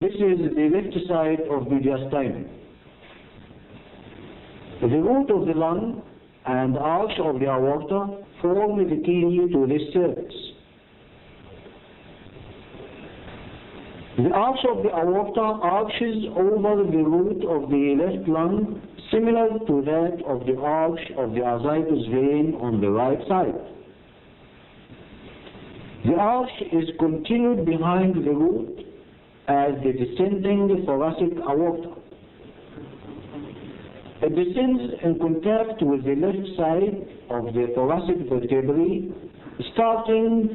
This is the left side of mediastinum. The root of the lung and arch of the aorta form the key to this surface. The arch of the aorta arches over the root of the left lung, similar to that of the arch of the azygous vein on the right side. The arch is continued behind the root as the descending thoracic aorta. It descends in contact with the left side of the thoracic vertebrae, starting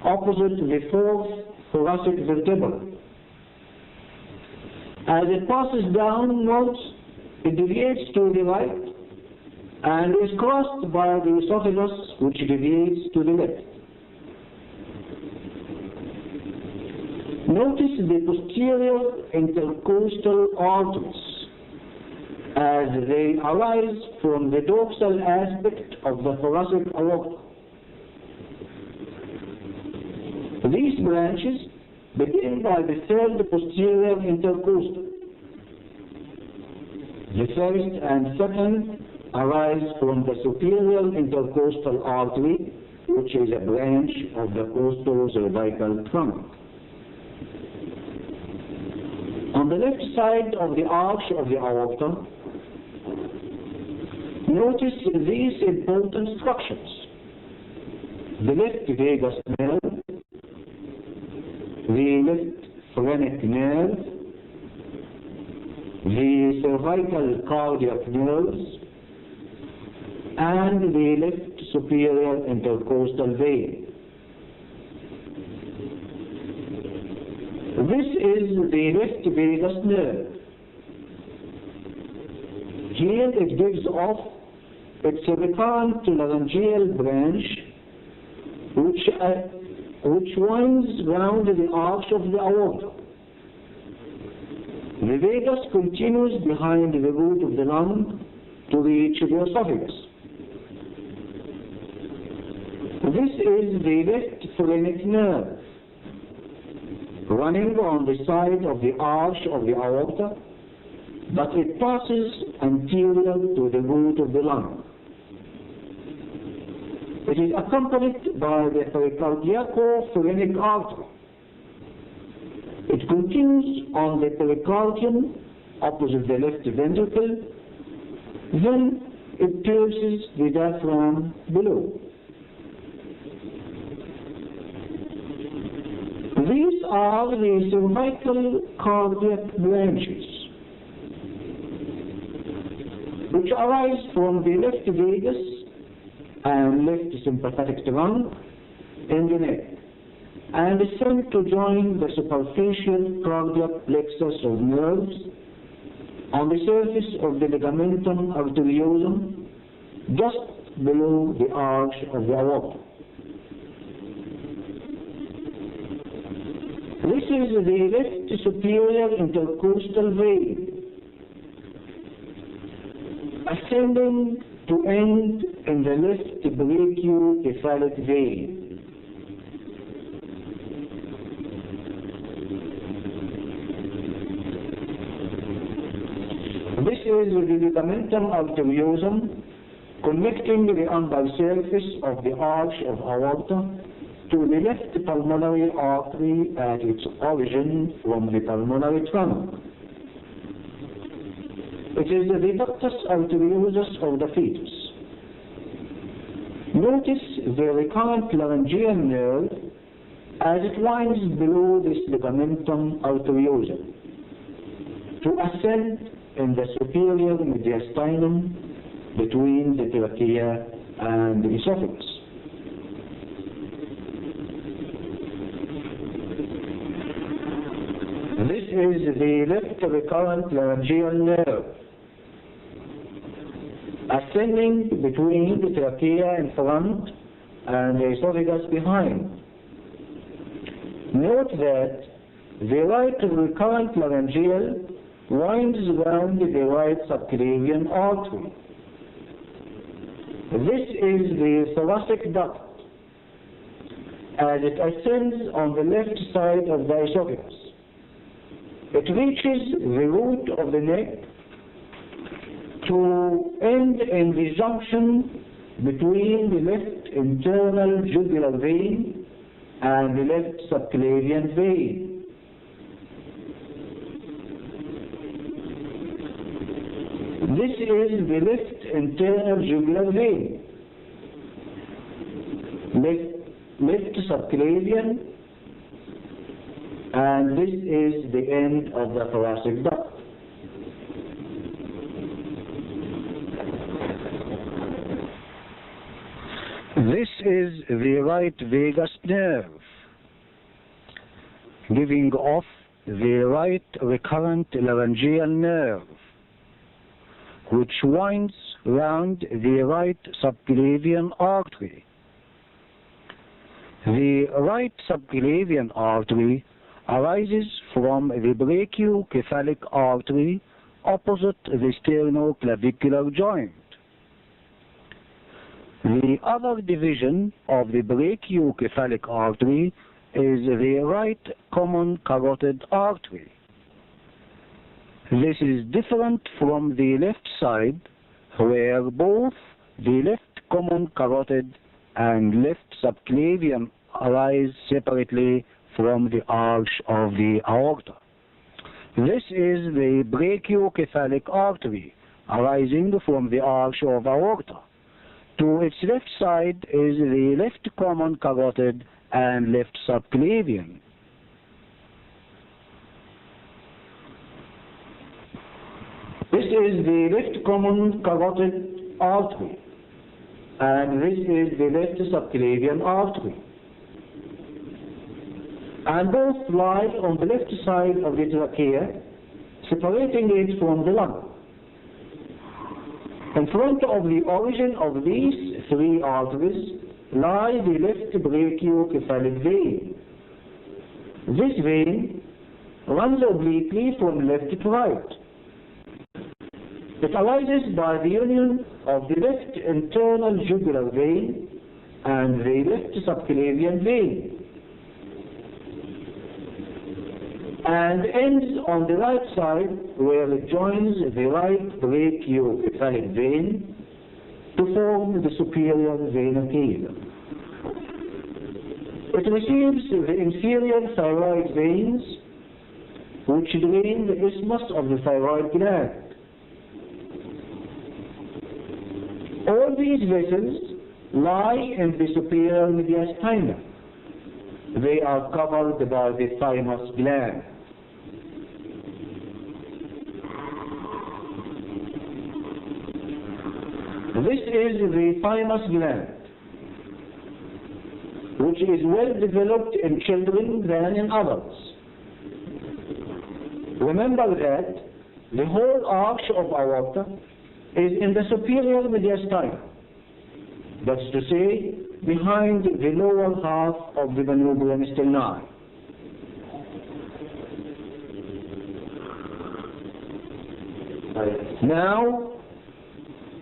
opposite the fourth thoracic vertebra. As it passes downwards, it deviates to the right and is crossed by the esophagus, which deviates to the left. Notice the posterior intercostal arteries as they arise from the dorsal aspect of the thoracic aorta. These branches begin by the third posterior intercostal. The first and second arise from the superior intercostal artery, which is a branch of the costo-cervical trunk. On the left side of the arch of the aorta, notice these important structures: the left vagus nerve, the left phrenic nerve, the cervical cardiac nerves, and the left superior intercostal vein. This is the left vagus nerve. Here it gives off its recurrent laryngeal branch, which winds round the arch of the aorta. The vagus continues behind the root of the lung to reach the esophagus. This is the left phrenic nerve, running on the side of the arch of the aorta, but it passes anterior to the root of the lung. It is accompanied by the pericardiaco-phrenic artery. It continues on the pericardium opposite the left ventricle, then it pierces the diaphragm below. These are the cervical cardiac branches, which arise from the left vagus and left sympathetic trunk in the neck, and descend to join the superficial cardiac plexus of nerves on the surface of the ligamentum arteriosum, just below the arch of the aorta. This is the left superior intercostal vein, ascending to end in the left brachiocephalic vein. This is the ligamentum arteriosum, connecting the undersurface of the arch of aorta to the left pulmonary artery at its origin from the pulmonary trunk. It is the ductus arteriosus of the fetus. Notice the recurrent laryngeal nerve as it winds below this ligamentum arteriosum to ascend in the superior mediastinum between the trachea and the esophagus. This is the left recurrent laryngeal nerve, ascending between the trachea in front and the esophagus behind. Note that the right recurrent laryngeal winds around the right subclavian artery. This is the thoracic duct as it ascends on the left side of the esophagus. It reaches the root of the neck to end in the junction between the left internal jugular vein and the left subclavian vein. This is the left internal jugular vein, left subclavian, and this is the end of the thoracic duct. This is the right vagus nerve, giving off the right recurrent laryngeal nerve, which winds round the right subclavian artery. The right subclavian artery arises from the brachiocephalic artery opposite the sternoclavicular joint. The other division of the brachiocephalic artery is the right common carotid artery. This is different from the left side, where both the left common carotid and left subclavian arise separately from the arch of the aorta. This is the brachiocephalic artery arising from the arch of aorta. To its left side is the left common carotid and left subclavian. This is the left common carotid artery, and this is the left subclavian artery. And both lie on the left side of the trachea, separating it from the lung. In front of the origin of these three arteries lie the left brachiocephalic vein. This vein runs obliquely from left to right. It arises by the union of the left internal jugular vein and the left subclavian vein, and ends on the right side where it joins the right brachiocephalic vein to form the superior vena cava. It receives the inferior thyroid veins, which drain the isthmus of the thyroid gland. All these vessels lie in the superior mediastinum. They are covered by the thymus gland. This is the thymus gland, which is well developed in children than in adults. Remember that the whole arch of aorta is in the superior mediastinum, that's to say, behind the lower half of the manubrium sterni. Now,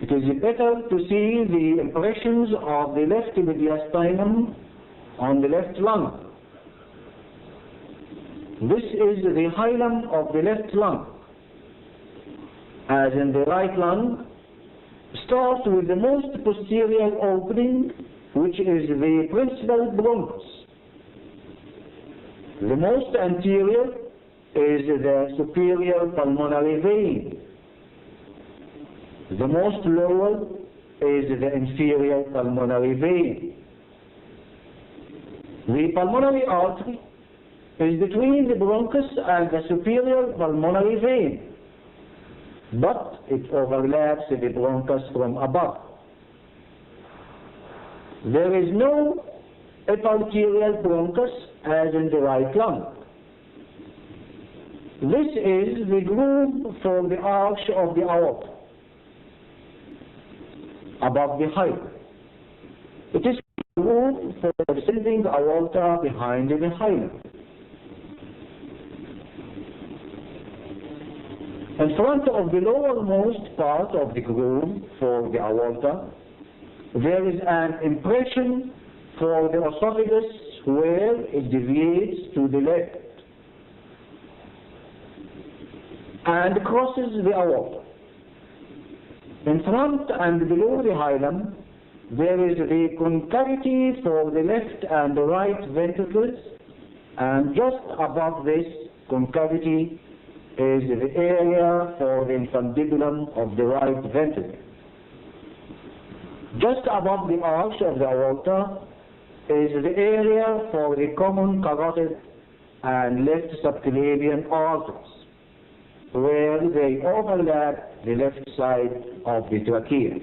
it is better to see the impressions of the left mediastinum on the left lung. This is the hilum of the left lung. As in the right lung, starts with the most posterior opening, which is the principal bronchus. The most anterior is the superior pulmonary vein. The most lower is the inferior pulmonary vein. The pulmonary artery is between the bronchus and the superior pulmonary vein, but it overlaps the bronchus from above. There is no eparterial bronchus as in the right lung. This is the groove for the arch of the aorta, above the hilum. It is the groove for the descending aorta behind the hilum. In front of the lowermost part of the groove for the aorta, there is an impression for the esophagus where it deviates to the left. and crosses the aorta. In front and below the hilum, there is the concavity for the left and the right ventricles, and just above this concavity is the area for the infundibulum of the right ventricle. Just above the arch of the aorta is the area for the common carotid and left subclavian arteries, where they overlap the left side of the trachea.